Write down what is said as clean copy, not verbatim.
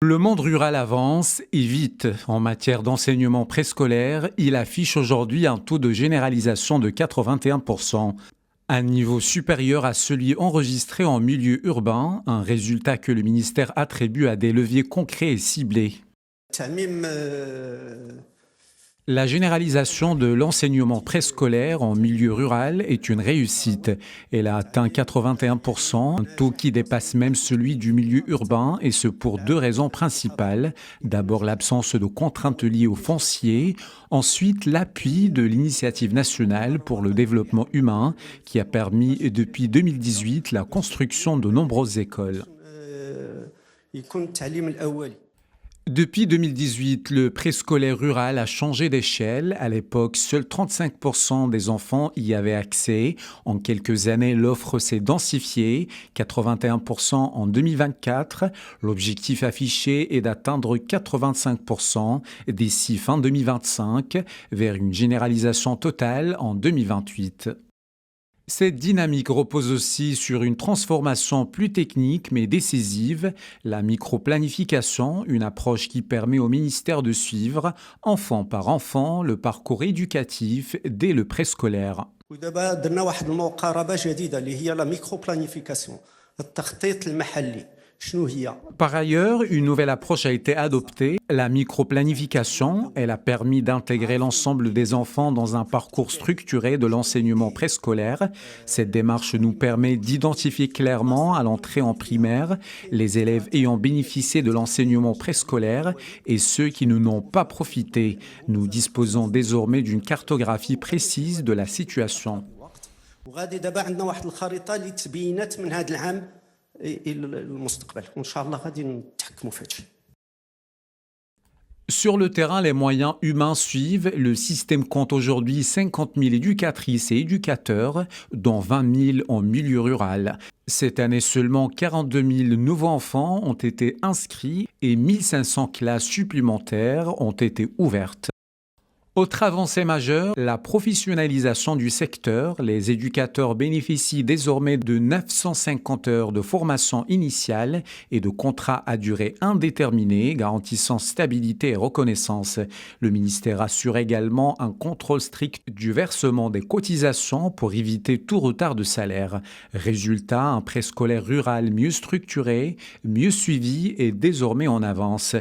Le monde rural avance et vite. En matière d'enseignement préscolaire, il affiche aujourd'hui un taux de généralisation de 81%, un niveau supérieur à celui enregistré en milieu urbain, un résultat que le ministère attribue à des leviers concrets et ciblés. تعميم La généralisation de l'enseignement préscolaire en milieu rural est une réussite. Elle a atteint 81%, un taux qui dépasse même celui du milieu urbain, et ce pour deux raisons principales. D'abord, l'absence de contraintes liées au foncier. Ensuite, l'appui de l'initiative nationale pour le développement humain qui a permis depuis 2018 la construction de nombreuses écoles. يكون التعليم الأولي. Depuis 2018, le préscolaire rural a changé d'échelle. À l'époque, seuls 35% des enfants y avaient accès. En quelques années, l'offre s'est densifiée, 81% en 2024. L'objectif affiché est d'atteindre 85% d'ici fin 2025, vers une généralisation totale en 2028. Cette dynamique repose aussi sur une transformation plus technique mais décisive, la microplanification, une approche qui permet au ministère de suivre, enfant par enfant, le parcours éducatif dès le préscolaire. ودابا درنا واحد المقاربه جديده اللي هي لا ميكرو بلانيفيكاسيون، التخطيط المحلي. شنو هي؟ Par ailleurs, une nouvelle approche a été adoptée, la microplanification. Elle a permis d'intégrer l'ensemble des enfants dans un parcours structuré de l'enseignement préscolaire. Cette démarche nous permet d'identifier clairement à l'entrée en primaire les élèves ayant bénéficié de l'enseignement préscolaire et ceux qui ne n'ont pas profité. Nous disposons désormais d'une cartographie précise de la situation. وغادي دابا عندنا واحد الخريطه اللي تبينات من هذا العام الى المستقبل، وان شاء الله غادي نتحكموا في هذا الشيء. Sur le terrain, les moyens humains suivent. Le système compte aujourd'hui 50 000 éducatrices et éducateurs, dont 20 000 en milieu rural. Cette année seulement, 42 000 nouveaux enfants ont été inscrits et 1500 classes supplémentaires ont été ouvertes. Autre avancée majeure, la professionnalisation du secteur. Les éducateurs bénéficient désormais de 950 heures de formation initiale et de contrats à durée indéterminée, garantissant stabilité et reconnaissance. Le ministère assure également un contrôle strict du versement des cotisations pour éviter tout retard de salaire. Résultat, un préscolaire rural mieux structuré, mieux suivi et désormais en avance.